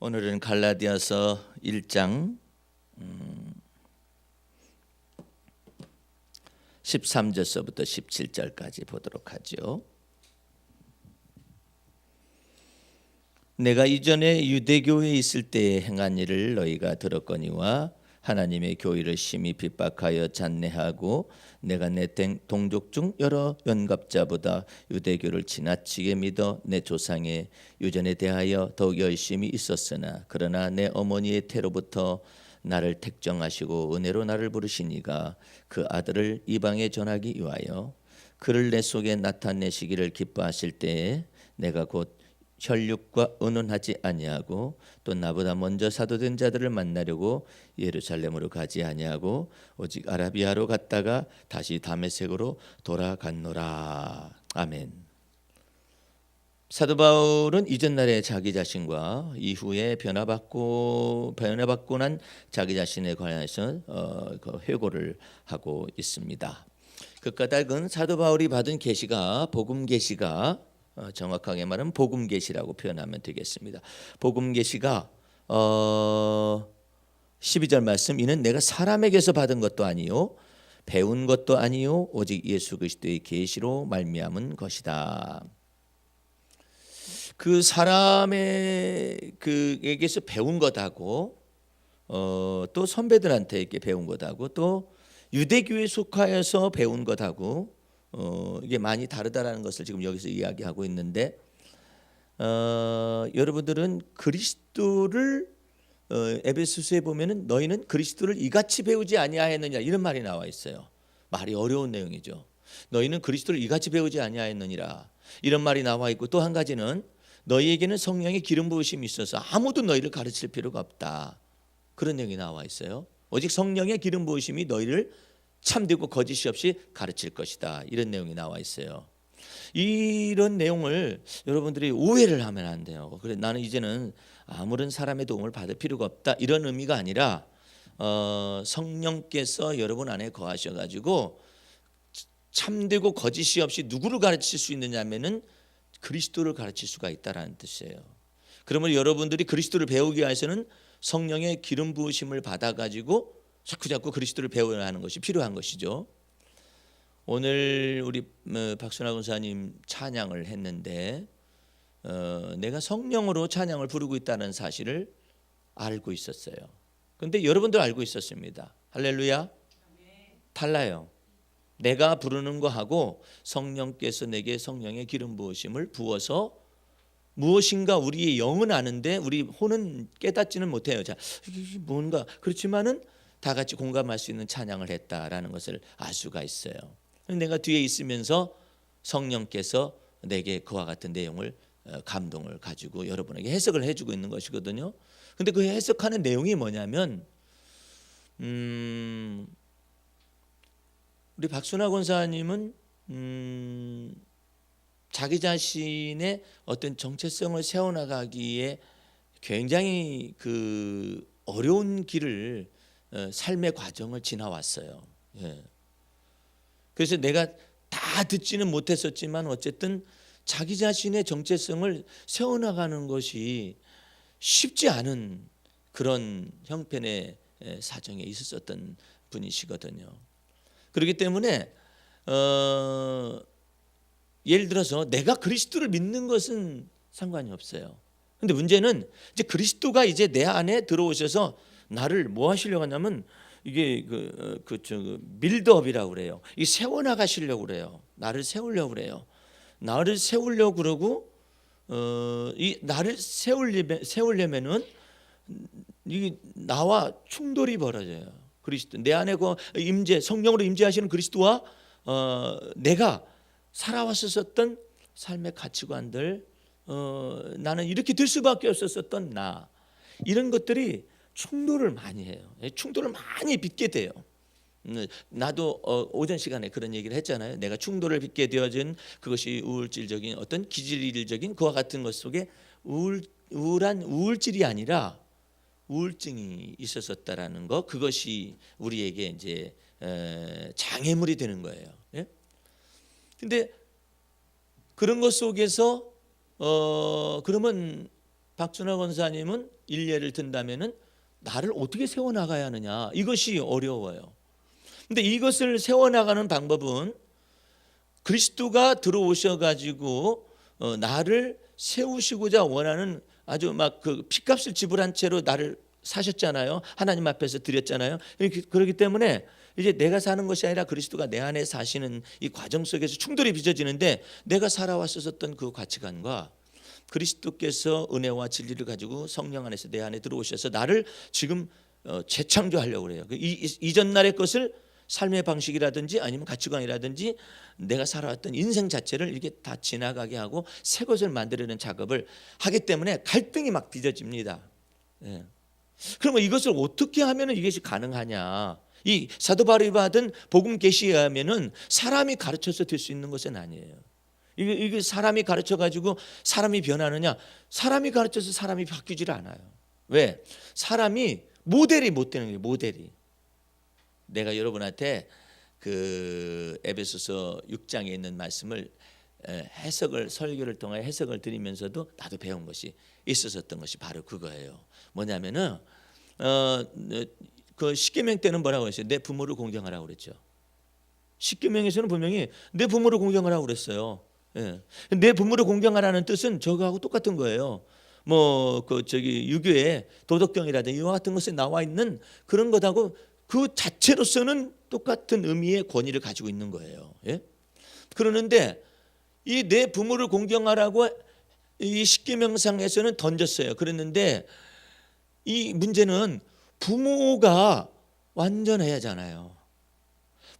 오늘은 갈라디아서 1장 13절서부터 17절까지 보도록 하죠. 내가 이전에 유대교에 있을 때에 행한 일을 너희가 들었거니와 하나님의 교회를 심히 핍박하여 잔내하고 내가 내 동족 중 여러 연갑자보다 유대교를 지나치게 믿어 내 조상의 유전에 대하여 더욱 열심히 있었으나 그러나 내 어머니의 태로부터 나를 택정하시고 은혜로 나를 부르시니가 그 아들을 이방에 전하기 위하여 그를 내 속에 나타내시기를 기뻐하실 때에 내가 곧 혈육과 의논하지 아니하고 또 나보다 먼저 사도된 자들을 만나려고 예루살렘으로 가지 아니하고 오직 아라비아로 갔다가 다시 다메섹으로 돌아갔노라. 아멘. 사도 바울은 이전 날의 자기 자신과 이후에 변화받고 난 자기 자신에 관해서 회고를 하고 있습니다. 그 까닭은 사도 바울이 받은 계시가 복음 계시가 정확하게 말하면 복음 계시라고 표현하면 되겠습니다. 복음 계시가 12절 말씀, 이는 내가 사람에게서 받은 것도 아니요 배운 것도 아니요 오직 예수 그리스도의 계시로 말미암은 것이다. 그 사람의 그에게서 배운 것하고 또 선배들한테 이렇게 배운 것하고 또 유대교에 속하여서 배운 것하고 이게 많이 다르다라는 것을 지금 여기서 이야기하고 있는데 여러분들은 그리스도를 에베소서에 보면은 너희는 그리스도를 이같이 배우지 아니하였느냐 이런 말이 나와 있어요. 말이 어려운 내용이죠. 너희는 그리스도를 이같이 배우지 아니하였느니라 이런 말이 나와 있고 또 한 가지는 너희에게는 성령의 기름 부으심이 있어서 아무도 너희를 가르칠 필요가 없다 그런 내용이 나와 있어요. 오직 성령의 기름 부으심이 너희를 참되고 거짓이 없이 가르칠 것이다 이런 내용이 나와 있어요. 이런 내용을 여러분들이 오해를 하면 안 돼요. 그래 나는 이제는 아무런 사람의 도움을 받을 필요가 없다 이런 의미가 아니라 성령께서 여러분 안에 거하셔가지고 참되고 거짓이 없이 누구를 가르칠 수 있느냐면은 그리스도를 가르칠 수가 있다라는 뜻이에요. 그러면 여러분들이 그리스도를 배우기 위해서는 성령의 기름 부으심을 받아가지고 자꾸 그리스도를 배워야 하는 것이 필요한 것이죠. 오늘 우리 박순하 군사님 찬양을 했는데 내가 성령으로 찬양을 부르고 있다는 사실을 알고 있었어요. 그런데 여러분도 알고 있었습니다. 할렐루야. 달라요. 내가 부르는 거하고 성령께서 내게 성령의 기름 부으심을 부어서 무엇인가 우리의 영은 아는데 우리 혼은 깨닫지는 못해요. 자, 뭔가 그렇지만은 다 같이 공감할 수 있는 찬양을 했다라는 것을 알 수가 있어요. 내가 뒤에 있으면서 성령께서 내게 그와 같은 내용을 감동을 가지고 여러분에게 해석을 해주고 있는 것이거든요. 근데 그 해석하는 내용이 뭐냐면 우리 박순하 권사님은 자기 자신의 어떤 정체성을 세워나가기에 굉장히 그 어려운 길을 삶의 과정을 지나왔어요. 예. 그래서 내가 다 듣지는 못했었지만 어쨌든 자기 자신의 정체성을 세워나가는 것이 쉽지 않은 그런 형편의 사정에 있었던 분이시거든요. 그렇기 때문에 예를 들어서 내가 그리스도를 믿는 것은 상관이 없어요. 근데 문제는 이제 그리스도가 이제 내 안에 들어오셔서 나를 뭐 하시려고 하냐면 이게 빌드업이라고 그래요. 이 세워나가시려고 그래요. 나를 세우려고 그래요. 나를 세우려고 그러고 이 나를 세우려면은 이 나와 충돌이 벌어져요. 그리스도 내 안에 그 임재 성령으로 임재하시는 그리스도와 내가 살아왔었던 삶의 가치관들 나는 이렇게 될 수밖에 없었던 나 이런 것들이 충돌을 많이 해요. 충돌을 많이 빚게 돼요. 나도 오전 시간에 그런 얘기를 했잖아요. 내가 충돌을 빚게 되어진 그것이 우울질적인 어떤 기질적인 그와 같은 것 속에 우울한 우울질이 아니라 우울증이 있었다라는 거 그것이 우리에게 이제 장애물이 되는 거예요. 예? 근데 그런 것 속에서 그러면 박순하 권사님은 일례를 든다면은 나를 어떻게 세워나가야 하느냐, 이것이 어려워요. 근데 이것을 세워나가는 방법은 그리스도가 들어오셔가지고 나를 세우시고자 원하는, 아주 막 그 피값을 지불한 채로 나를 사셨잖아요. 하나님 앞에서 드렸잖아요. 그렇기 때문에 이제 내가 사는 것이 아니라 그리스도가 내 안에 사시는 이 과정 속에서 충돌이 빚어지는데, 내가 살아왔었던 그 가치관과 그리스도께서 은혜와 진리를 가지고 성령 안에서 내 안에 들어오셔서 나를 지금 재창조하려고 그래요. 이전 날의 것을 삶의 방식이라든지 아니면 가치관이라든지 내가 살아왔던 인생 자체를 이렇게 다 지나가게 하고 새 것을 만들려는 작업을 하기 때문에 갈등이 막 빚어집니다. 예. 그러면 이것을 어떻게 하면 이것이 가능하냐? 이 사도 바울이 받은 복음 계시에 하면은 사람이 가르쳐서 될 수 있는 것은 아니에요. 이게 사람이 가르쳐 가지고 사람이 변하느냐? 사람이 가르쳐서 사람이 바뀌질 않아요. 왜? 사람이 모델이 못 되는 거예요. 모델이. 내가 여러분한테 그 에베소서 6장에 있는 말씀을 해석을, 설교를 통해 해석을 드리면서도 나도 배운 것이 있었던 것이 바로 그거예요. 뭐냐면은 그 십계명 때는 뭐라고 했어요? 내 부모를 공경하라고 그랬죠. 십계명에서는 분명히 내 부모를 공경하라고 그랬어요. 예. 내 부모를 공경하라는 뜻은 저거하고 똑같은 거예요. 뭐 그 저기 유교의 도덕경이라든지 이와 같은 것에 나와 있는 그런 것하고 그 자체로서는 똑같은 의미의 권위를 가지고 있는 거예요. 예? 그러는데 이 내 부모를 공경하라고 이 십계명상에서는 던졌어요. 그랬는데 이 문제는 부모가 완전해야 하잖아요.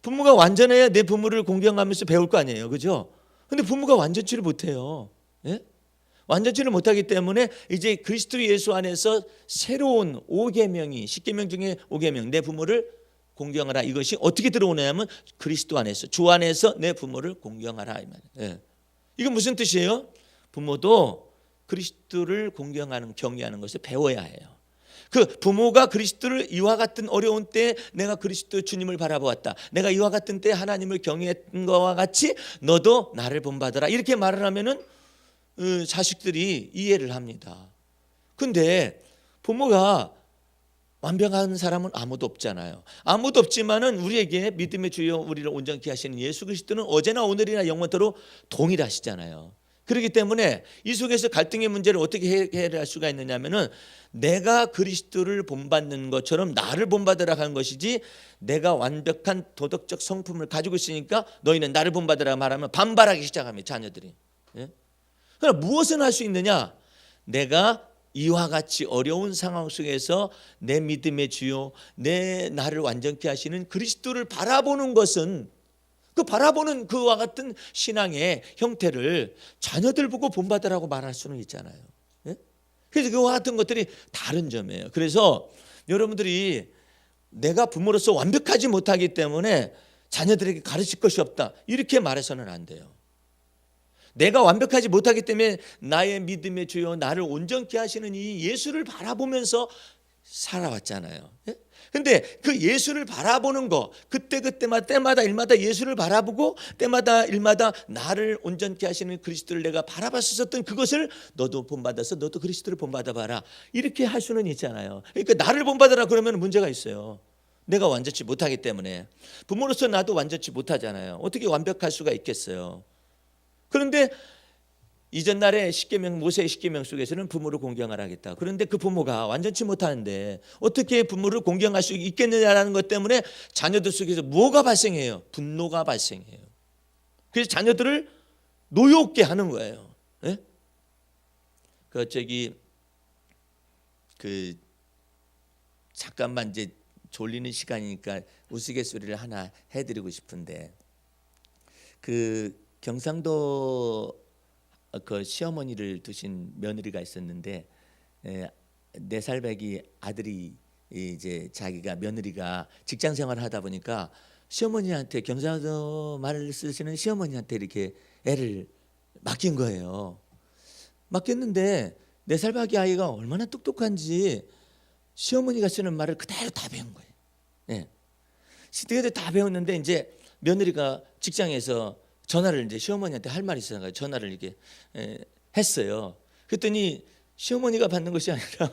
부모가 완전해야 내 부모를 공경하면서 배울 거 아니에요. 그죠? 근데 부모가 완전치를 못해요. 예? 완전치를 못하기 때문에 이제 그리스도 예수 안에서 새로운 5계명이, 10계명 중에 5계명, 내 부모를 공경하라, 이것이 어떻게 들어오냐면 그리스도 안에서, 주 안에서 내 부모를 공경하라 이 말이에요. 예. 이건 무슨 뜻이에요? 부모도 그리스도를 공경하는, 경외하는 것을 배워야 해요. 그 부모가 그리스도를 이와 같은 어려운 때에 내가 그리스도 주님을 바라보았다, 내가 이와 같은 때에 하나님을 경외했던 것과 같이 너도 나를 본받아라, 이렇게 말을 하면은 자식들이 이해를 합니다. 근데 부모가 완벽한 사람은 아무도 없잖아요. 아무도 없지만은 우리에게 믿음의 주여 우리를 온전케 하시는 예수 그리스도는 어제나 오늘이나 영원토록 동일하시잖아요. 그렇기 때문에 이 속에서 갈등의 문제를 어떻게 해결할 수가 있느냐면은 내가 그리스도를 본받는 것처럼 나를 본받으라 하는 것이지, 내가 완벽한 도덕적 성품을 가지고 있으니까 너희는 나를 본받으라 말하면 반발하기 시작합니다. 자녀들이. 예? 그러나 무엇을 할 수 있느냐? 내가 이와 같이 어려운 상황 속에서 내 믿음의 주요, 내 나를 완전케 하시는 그리스도를 바라보는 것은, 그 바라보는 그와 같은 신앙의 형태를 자녀들 보고 본받으라고 말할 수는 있잖아요. 예? 그래서 그와 같은 것들이 다른 점이에요. 그래서 여러분들이 내가 부모로서 완벽하지 못하기 때문에 자녀들에게 가르칠 것이 없다, 이렇게 말해서는 안 돼요. 내가 완벽하지 못하기 때문에 나의 믿음의 주여 나를 온전케 하시는 이 예수를 바라보면서 살아왔잖아요. 근데 그 예수를 바라보는 거, 그때마다 때마다 일마다 예수를 바라보고 때마다 일마다 나를 온전케 하시는 그리스도를 내가 바라봤었던 그것을 너도 본받아서 너도 그리스도를 본받아 봐라, 이렇게 할 수는 있잖아요. 그러니까 나를 본받아라 그러면 문제가 있어요. 내가 완전치 못하기 때문에. 부모로서 나도 완전치 못하잖아요. 어떻게 완벽할 수가 있겠어요? 그런데 이전 날의 십계명, 모세의 십계명 속에서는 부모를 공경하라 하겠다. 그런데 그 부모가 완전치 못하는데 어떻게 부모를 공경할 수 있겠느냐라는 것 때문에 자녀들 속에서 뭐가 발생해요? 분노가 발생해요. 그래서 자녀들을 노엽게 하는 거예요. 네? 잠깐만 이제 졸리는 시간이니까 우스갯소리를 하나 해드리고 싶은데, 그 경상도 그 시어머니를 두신 며느리가 있었는데, 4살배기 아들이 이제 자기가 며느리가 직장 생활을 하다 보니까 시어머니한테, 경상도 말을 쓰시는 시어머니한테 이렇게 애를 맡긴 거예요. 맡겼는데 4살배기 아이가 얼마나 똑똑한지 시어머니가 쓰는 말을 그대로 다 배운 거예요. 예. 그대로 다 배웠는데 이제 며느리가 직장에서 전화를 이제 시어머니한테 할 말이 있어서 전화를 이렇게 했어요. 그랬더니 시어머니가 받는 것이 아니라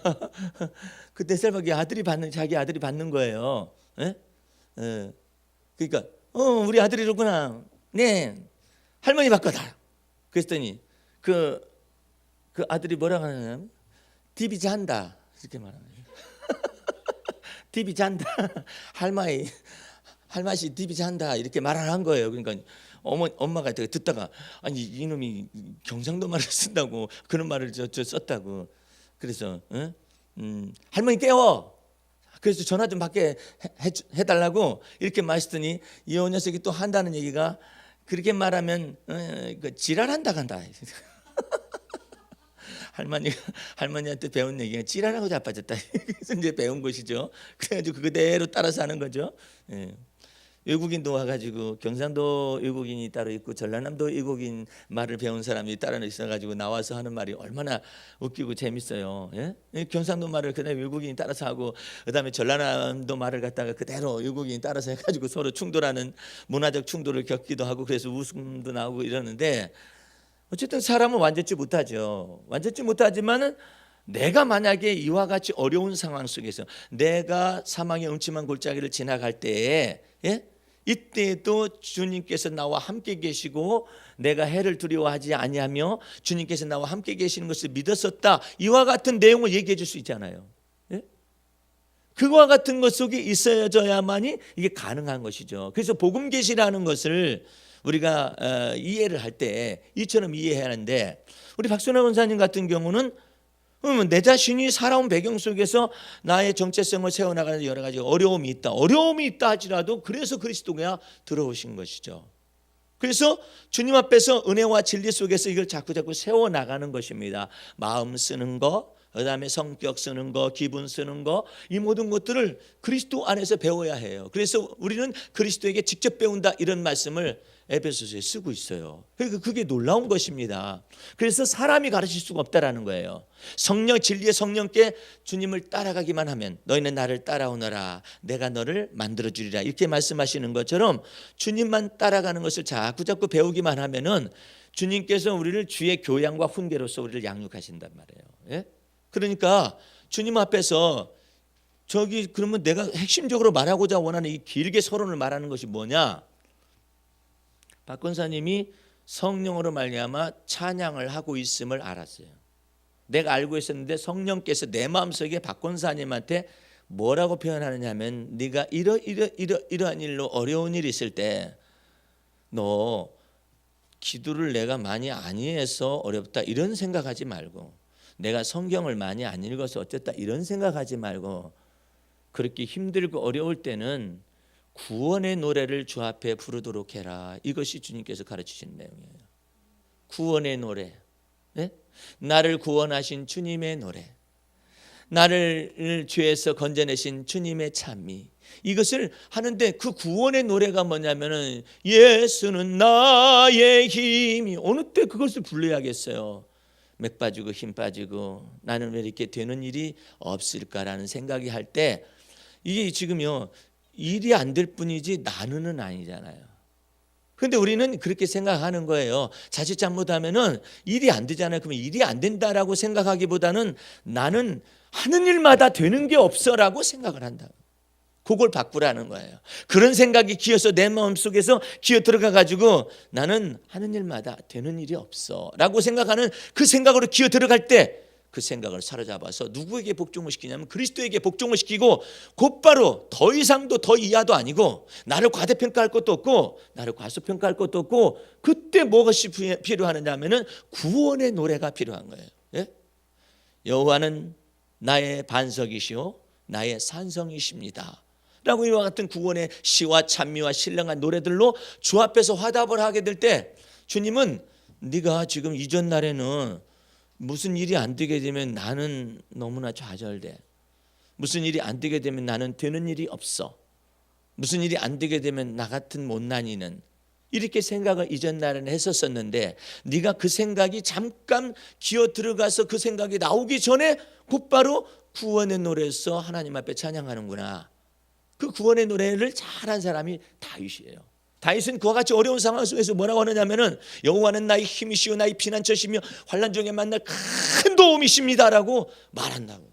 그 4살밖에 아들이 받는, 자기 아들이 받는 거예요. 예? 그러니까 우리 아들이로구나. 네, 할머니 바꿔다. 그랬더니 그 아들이 뭐라고 하냐면 디비 잔다 이렇게 말하는 거예요. 디비 잔다. 할맛이 디비 잔다 이렇게 말을 한 거예요. 그러니까 엄마가 듣다가 아니 이놈이 경상도 말을 쓴다고 그런 말을 저 썼다고. 그래서 할머니 깨워. 그래서 전화 좀 받게 해달라고 이렇게 말했더니 이 녀석이 또 한다는 얘기가 그렇게 말하면 지랄한다 간다. 할머니한테 배운 얘기가 지랄하고 자빠졌다. 그래서 이제 배운 것이죠. 그래가지고 그대로 따라서 하는 거죠. 예. 외국인도 와가지고 경상도 외국인이 따로 있고 전라남도 외국인 말을 배운 사람이 따로 있어가지고 나와서 하는 말이 얼마나 웃기고 재밌어요. 예? 경상도 말을 그다음에 외국인이 따라서 하고 그다음에 전라남도 말을 갖다가 그대로 외국인이 따라서 해가지고 서로 충돌하는 문화적 충돌을 겪기도 하고 그래서 웃음도 나오고 이러는데 어쨌든 사람은 완전치 못하죠. 완전치 못하지만은 내가 만약에 이와 같이 어려운 상황 속에서 내가 사망의 음침한 골짜기를 지나갈 때에 이때도 주님께서 나와 함께 계시고 내가 해를 두려워하지 아니하며 주님께서 나와 함께 계시는 것을 믿었었다. 이와 같은 내용을 얘기해 줄 수 있잖아요. 그와 같은 것 속에 있어야만이 이게 가능한 것이죠. 그래서 복음 계시라는 것을 우리가 이해를 할 때 이처럼 이해해야 하는데 우리 박순환 원사님 같은 경우는 내 자신이 살아온 배경 속에서 나의 정체성을 세워나가는 여러 가지 어려움이 있다 할지라도 그래서 그리스도가 들어오신 것이죠. 그래서 주님 앞에서 은혜와 진리 속에서 이걸 자꾸 세워나가는 것입니다. 마음 쓰는 거, 그다음에 성격 쓰는 거, 기분 쓰는 거, 이 모든 것들을 그리스도 안에서 배워야 해요. 그래서 우리는 그리스도에게 직접 배운다 이런 말씀을 에베소서에 쓰고 있어요. 그러니까 그게 놀라운 것입니다. 그래서 사람이 가르칠 수가 없다라는 거예요. 성령, 진리의 성령께 주님을 따라가기만 하면 너희는 나를 따라오너라 내가 너를 만들어주리라 이렇게 말씀하시는 것처럼 주님만 따라가는 것을 자꾸 배우기만 하면은 주님께서 우리를 주의 교양과 훈계로서 우리를 양육하신단 말이에요. 예? 그러니까 주님 앞에서 그러면 내가 핵심적으로 말하고자 원하는 이 길게 서론을 말하는 것이 뭐냐? 박 권사님이 성령으로 말미암아 찬양을 하고 있음을 알았어요. 내가 알고 있었는데 성령께서 내 마음속에 박 권사님한테 뭐라고 표현하느냐 하면 네가 이러한 일로 어려운 일이 있을 때 너 기도를 내가 많이 안 해서 어렵다 이런 생각하지 말고 내가 성경을 많이 안 읽어서 어쨌다 이런 생각하지 말고 그렇게 힘들고 어려울 때는 구원의 노래를 주 앞에 부르도록 해라. 이것이 주님께서 가르치신 내용이에요. 구원의 노래, 네? 나를 구원하신 주님의 노래, 나를 죄에서 건져내신 주님의 찬미, 이것을 하는데 그 구원의 노래가 뭐냐면은 예수는 나의 힘이 어느 때 그것을 불러야겠어요. 맥 빠지고 힘 빠지고 나는 왜 이렇게 되는 일이 없을까라는 생각이 할 때 이게 지금요 일이 안 될 뿐이지 나는은 아니잖아요. 그런데 우리는 그렇게 생각하는 거예요. 자칫 잘못하면은 일이 안 되잖아요. 그러면 일이 안 된다라고 생각하기보다는 나는 하는 일마다 되는 게 없어라고 생각을 한다. 그걸 바꾸라는 거예요. 그런 생각이 기어서 내 마음속에서 기어 들어가 가지고 나는 하는 일마다 되는 일이 없어라고 생각하는 그 생각으로 기어 들어갈 때 그 생각을 사로잡아서 누구에게 복종을 시키냐면 그리스도에게 복종을 시키고 곧바로 더 이상도 더 이하도 아니고 나를 과대평가할 것도 없고 나를 과소평가할 것도 없고 그때 무엇이 필요하느냐 하면은 구원의 노래가 필요한 거예요. 예? 여호와는 나의 반석이시오 나의 산성이십니다 라고 이와 같은 구원의 시와 찬미와 신령한 노래들로 주 앞에서 화답을 하게 될 때 주님은 네가 지금 이전 날에는 무슨 일이 안 되게 되면 나는 너무나 좌절돼. 무슨 일이 안 되게 되면 나는 되는 일이 없어. 무슨 일이 안 되게 되면 나 같은 못난이는 이렇게 생각을 이전 날에는 했었었는데 네가 그 생각이 잠깐 기어 들어가서 그 생각이 나오기 전에 곧바로 구원의 노래에서 하나님 앞에 찬양하는구나. 그 구원의 노래를 잘한 사람이 다윗이에요. 다윗은 그와 같이 어려운 상황 속에서 뭐라고 하느냐면은 여호와는 나의 힘이시오 나의 피난처시며 환난 중에 만날 큰 도움이십니다라고 말한다고.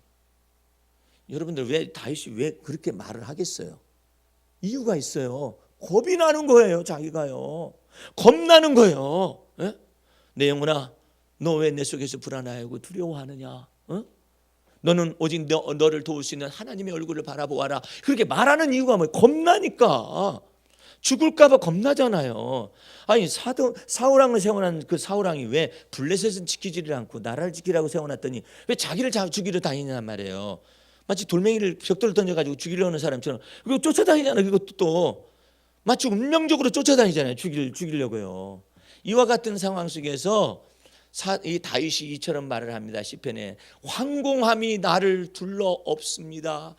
여러분들 왜 다윗이 왜 그렇게 말을 하겠어요? 이유가 있어요. 겁이 나는 거예요. 자기가요. 겁나는 거예요. 예? 내 영혼아, 너 왜 내 속에서 불안해하고 두려워하느냐? 어? 너는 오직 너를 도울 수 있는 하나님의 얼굴을 바라보아라. 그렇게 말하는 이유가 뭐예요? 겁나니까. 죽을까 봐 겁나잖아요. 아니 사울왕을 세워놓은 그 사울왕이 왜 블레셋은 지키지를 않고 나라를 지키라고 세워놨더니 왜 자기를 죽이러 다니냔 말이에요. 마치 돌멩이를 벽돌을 던져가지고 죽이려는 는 사람처럼 그거 쫓아다니잖아요. 그것도 또 마치 운명적으로 쫓아다니잖아요. 죽이려고요. 이와 같은 상황 속에서 이 다윗이 이처럼 말을 합니다. 시편에 황공함이 나를 둘러엎습니다.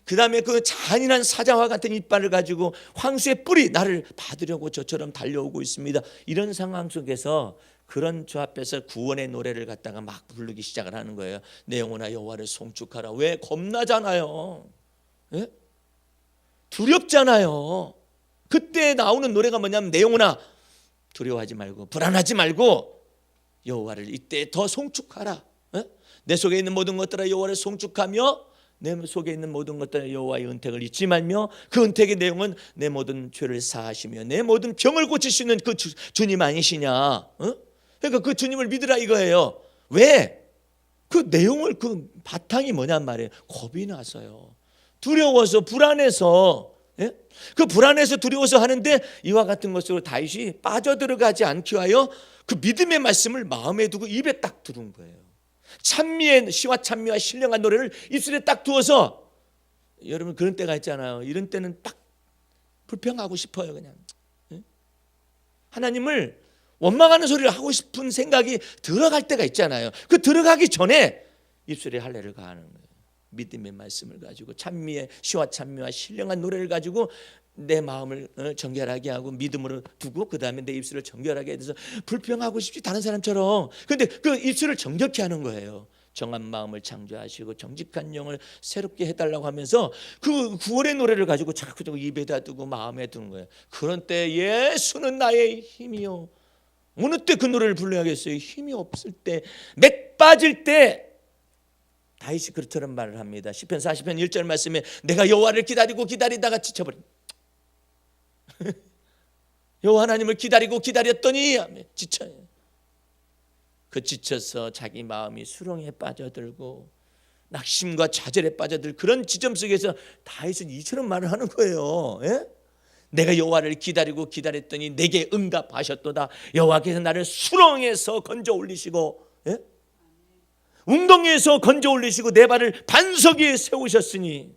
그 다음에 그 잔인한 사자와 같은 이빨을 가지고 황수의 뿔이 나를 받으려고 저처럼 달려오고 있습니다. 이런 상황 속에서 그런 저 앞에서 구원의 노래를 갖다가 막 부르기 시작을 하는 거예요. 내 영혼아 여호와를 송축하라. 왜? 겁나잖아요. 예? 두렵잖아요. 그때 나오는 노래가 뭐냐면 내 영혼아 두려워하지 말고 불안하지 말고 여호와를 이때 더 송축하라. 예? 내 속에 있는 모든 것들아 여호와를 송축하며 내 속에 있는 모든 것들아 여호와의 은택을 잊지 말며 그 은택의 내용은 내 모든 죄를 사하시며 내 모든 병을 고칠 수 있는 그 주님 아니시냐. 어? 그러니까 그 주님을 믿으라 이거예요. 왜? 그 내용을 그 바탕이 뭐냔 말이에요. 겁이 나서요. 두려워서 불안해서. 예? 그 불안해서 두려워서 하는데 이와 같은 것으로 다윗이 빠져들어가지 않기 위하여 그 믿음의 말씀을 마음에 두고 입에 딱 두는 거예요. 찬미의 시와 찬미와 신령한 노래를 입술에 딱 두어서 여러분 그런 때가 있잖아요. 이런 때는 딱 불평하고 싶어요. 그냥 하나님을 원망하는 소리를 하고 싶은 생각이 들어갈 때가 있잖아요. 그 들어가기 전에 입술에 할례를 가하는 거예요. 믿음의 말씀을 가지고 찬미의 시와 찬미와 신령한 노래를 가지고 내 마음을 정결하게 하고 믿음으로 두고 그 다음에 내 입술을 정결하게 해서 불평하고 싶지 다른 사람처럼. 그런데 그 입술을 정결케 하는 거예요. 정한 마음을 창조하시고 정직한 영을 새롭게 해달라고 하면서 그 구원의 노래를 가지고 자꾸 입에다 두고 마음에 두는 거예요. 그런 때 예수는 나의 힘이요. 어느 때 그 노래를 불러야겠어요? 힘이 없을 때, 맥 빠질 때. 다윗이 그처럼 말을 합니다. 시편 40편 1절 말씀에 내가 여호와를 기다리고 기다리다가 지쳐버린 여호와 하나님을 기다리고 기다렸더니 지쳐요. 그 지쳐서 자기 마음이 수렁에 빠져들고 낙심과 좌절에 빠져들 그런 지점 속에서 다윗은 이처럼 말을 하는 거예요. 예? 내가 여호와를 기다리고 기다렸더니 내게 응답하셨도다. 여호와께서 나를 수렁에서 건져 올리시고 예? 웅덩이에서 건져 올리시고 내 발을 반석 위에 세우셨으니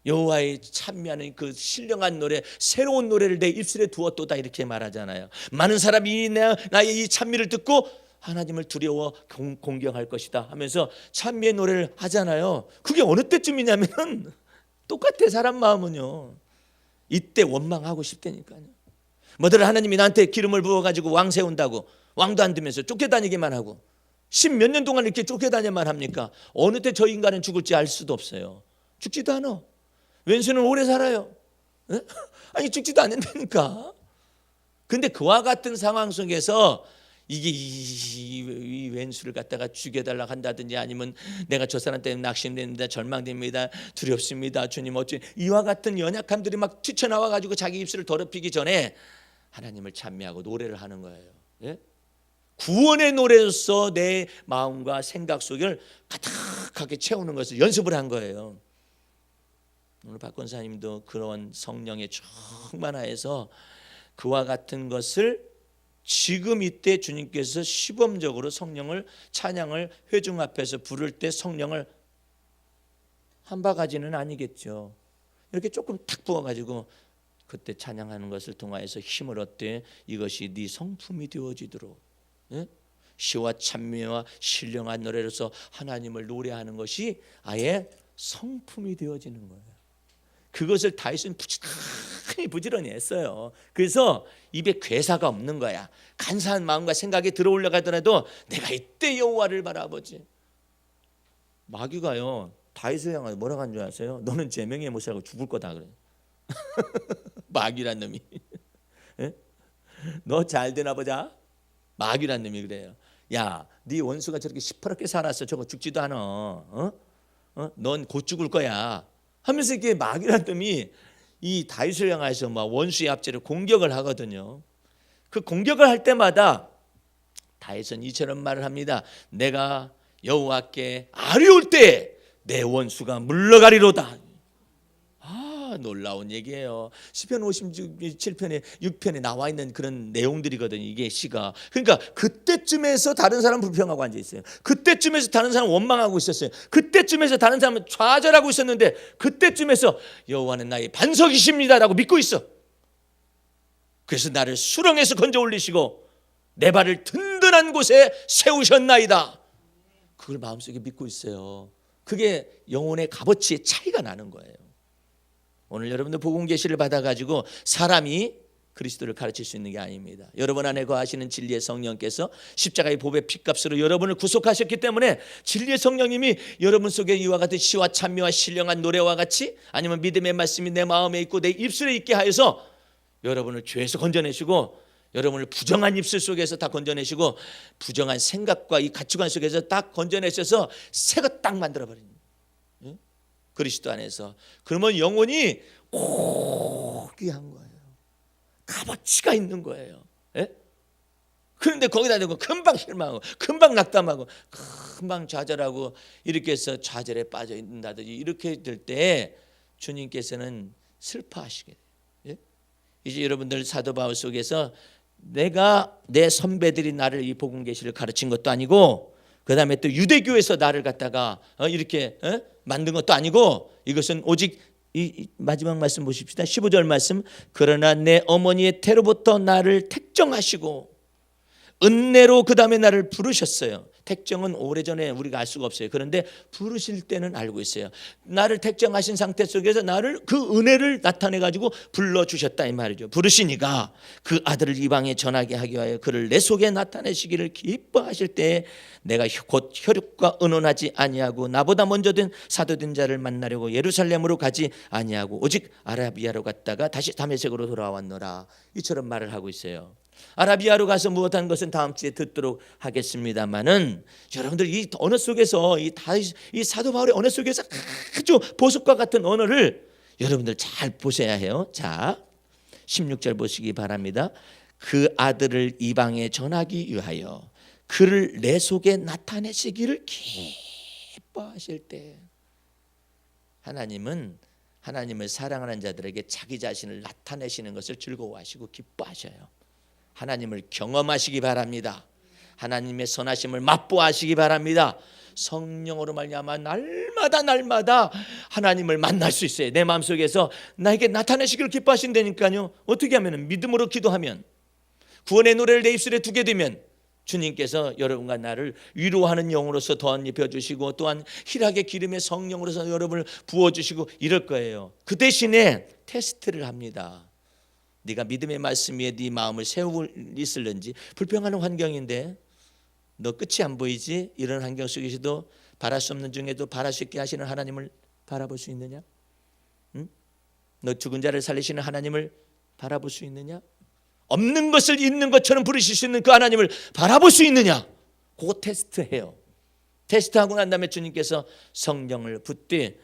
여호와의 찬미하는 그 신령한 노래 새로운 노래를 내 입술에 두었도다 이렇게 말하잖아요. 많은 사람이 나의 이 찬미를 듣고 하나님을 두려워 공경할 것이다 하면서 찬미의 노래를 하잖아요. 그게 어느 때쯤이냐면 똑같아. 사람 마음은요. 이때 원망하고 싶다니까요. 뭐들 하나님이 나한테 기름을 부어가지고 왕 세운다고 왕도 안 되면서 쫓겨다니기만 하고 10몇 년 동안 이렇게 쫓겨다니만 합니까? 어느 때 저 인간은 죽을지 알 수도 없어요. 죽지도 않아. 왼수는 오래 살아요. 에? 아니 죽지도 않는다니까. 근데 그와 같은 상황 속에서 이게 이 왼수를 갖다가 죽여달라고 한다든지 아니면 내가 저 사람 때문에 낙심됩니다, 절망됩니다, 두렵습니다, 주님 어찌 이와 같은 연약함들이 막 튀쳐나와 가지고 자기 입술을 더럽히기 전에 하나님을 찬미하고 노래를 하는 거예요. 예? 구원의 노래로서 내 마음과 생각 속을 가득하게 채우는 것을 연습을 한 거예요. 오늘 박 권사님도 그런 성령에 충만하여서 그와 같은 것을 지금 이때 주님께서 시범적으로 성령을 찬양을 회중 앞에서 부를 때 성령을 한 바가지는 아니겠죠. 이렇게 조금 탁 부어가지고 그때 찬양하는 것을 통하여서 힘을 얻되 이것이 네 성품이 되어지도록 예? 시와 찬미와 신령한 노래로서 하나님을 노래하는 것이 아예 성품이 되어지는 거예요. 그것을 다윗은 부지런히 했어요. 그래서 입에 괴사가 없는 거야. 간사한 마음과 생각이 들어올려 가더라도 내가 이때 여호와를 바라보지. 마귀가요 다윗을 향해 뭐라고 한 줄 아세요? 너는 제명에 못 살고 죽을 거다 그래. 마귀란 놈이 너 잘 되나 보자. 마귀란 놈이 그래요. 야, 네 원수가 저렇게 시퍼렇게 살았어. 저거 죽지도 않아. 넌 곧 죽을 거야. 하면서 이렇게 막이라더니 이 다윗을 향해서 막 원수의 앞제를 공격을 하거든요. 그 공격을 할 때마다 다윗은 이처럼 말을 합니다. 내가 여호와께 아뢰올 때 내 원수가 물러가리로다. 놀라운 얘기예요. 시편 57편에 6편에 나와 있는 그런 내용들이거든요. 이게 시가. 그러니까 그때쯤에서 다른 사람 불평하고 앉아 있어요. 그때쯤에서 다른 사람 원망하고 있었어요. 그때쯤에서 다른 사람은 좌절하고 있었는데 그때쯤에서 여호와는 나의 반석이십니다라고 믿고 있어. 그래서 나를 수렁에서 건져 올리시고 내 발을 든든한 곳에 세우셨나이다. 그걸 마음속에 믿고 있어요. 그게 영혼의 값어치의 차이가 나는 거예요. 오늘 여러분들 복음 계시를 받아가지고 사람이 그리스도를 가르칠 수 있는 게 아닙니다. 여러분 안에 거하시는 진리의 성령께서 십자가의 보배 피값으로 여러분을 구속하셨기 때문에 진리의 성령님이 여러분 속에 이와 같은 시와 찬미와 신령한 노래와 같이 아니면 믿음의 말씀이 내 마음에 있고 내 입술에 있게 하여서 여러분을 죄에서 건져내시고 여러분을 부정한 입술 속에서 다 건져내시고 부정한 생각과 이 가치관 속에서 딱 건져내셔서 새 것 딱 만들어버립니다. 그리스도 안에서. 그러면 영혼이 꼭 귀한 거예요. 값어치가 있는 거예요. 예? 그런데 거기다 대고 금방 실망하고 금방 낙담하고 금방 좌절하고 이렇게 해서 좌절에 빠져 있는다든지 이렇게 될 때 주님께서는 슬퍼하시게 돼요. 예? 이제 여러분들 사도 바울 속에서 내가 내 선배들이 나를 이 복음 계시를 가르친 것도 아니고 그 다음에 또 유대교에서 나를 갖다가 이렇게 만든 것도 아니고 이것은 오직 이 마지막 말씀 보십시다. 15절 말씀. 그러나 내 어머니의 태로부터 나를 택정하시고 은혜로 그 다음에 나를 부르셨어요. 택정은 오래전에 우리가 알 수가 없어요. 그런데 부르실 때는 알고 있어요. 나를 택정하신 상태 속에서 나를 그 은혜를 나타내 가지고 불러주셨다 이 말이죠. 부르시니까 그 아들을 이방에 전하게 하기 위하여 그를 내 속에 나타내시기를 기뻐하실 때에 내가 곧 혈육과 의논하지 아니하고 나보다 먼저 된 사도된 자를 만나려고 예루살렘으로 가지 아니하고 오직 아라비아로 갔다가 다시 다메섹으로 돌아왔노라. 이처럼 말을 하고 있어요. 아라비아로 가서 무엇한 것은 다음 주에 듣도록 하겠습니다만은 여러분들 이 언어 속에서 이 사도 바울의 언어 속에서 아주 보석과 같은 언어를 여러분들 잘 보셔야 해요. 자, 16절 보시기 바랍니다. 그 아들을 이방에 전하기 위하여 그를 내 속에 나타내시기를 기뻐하실 때 하나님은 하나님을 사랑하는 자들에게 자기 자신을 나타내시는 것을 즐거워하시고 기뻐하셔요. 하나님을 경험하시기 바랍니다. 하나님의 선하심을 맛보아하시기 바랍니다. 성령으로 말미암아 날마다 하나님을 만날 수 있어요. 내 마음속에서 나에게 나타내시기를 기뻐하신다니까요. 어떻게 하면 믿음으로 기도하면 구원의 노래를 내 입술에 두게 되면 주님께서 여러분과 나를 위로하는 영으로서 더한 입혀주시고 또한 희락의 기름의 성령으로서 여러분을 부어주시고 이럴 거예요. 그 대신에 테스트를 합니다. 네가 믿음의 말씀 위에 네 마음을 세우고 있을는지. 불평하는 환경인데 너 끝이 안 보이지? 이런 환경 속에서도 바랄 수 없는 중에도 바랄 수 있게 하시는 하나님을 바라볼 수 있느냐? 응? 너 죽은 자를 살리시는 하나님을 바라볼 수 있느냐? 없는 것을 있는 것처럼 부르실 수 있는 그 하나님을 바라볼 수 있느냐? 그거 테스트해요. 테스트하고 난 다음에 주님께서 성령을 붓되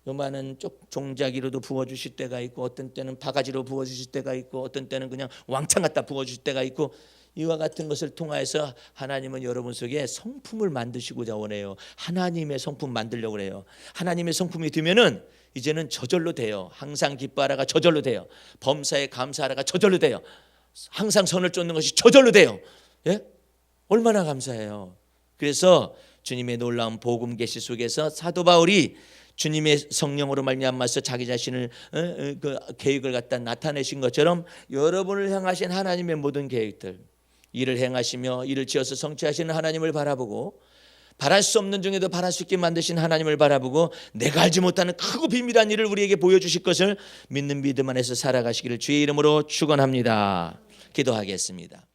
요만한 종자기로도 부어주실 때가 있고 어떤 때는 바가지로 부어주실 때가 있고 어떤 때는 그냥 왕창 갖다 부어주실 때가 있고 이와 같은 것을 통하여서 하나님은 여러분 속에 성품을 만드시고자 원해요. 하나님의 성품 만들려고 해요. 하나님의 성품이 되면은 이제는 저절로 돼요. 항상 기뻐하라가 저절로 돼요. 범사에 감사하라가 저절로 돼요. 항상 선을 쫓는 것이 저절로 돼요. 예? 얼마나 감사해요. 그래서 주님의 놀라운 복음 계시 속에서 사도 바울이 주님의 성령으로 말미암아서 자기 자신을 그 계획을 갖다 나타내신 것처럼 여러분을 향하신 하나님의 모든 계획들, 일을 행하시며 일을 지어서 성취하시는 하나님을 바라보고 바랄 수 없는 중에도 바랄 수 있게 만드신 하나님을 바라보고 내가 알지 못하는 크고 비밀한 일을 우리에게 보여주실 것을 믿는 믿음 안에서 살아가시기를 주의 이름으로 축원합니다. 기도하겠습니다.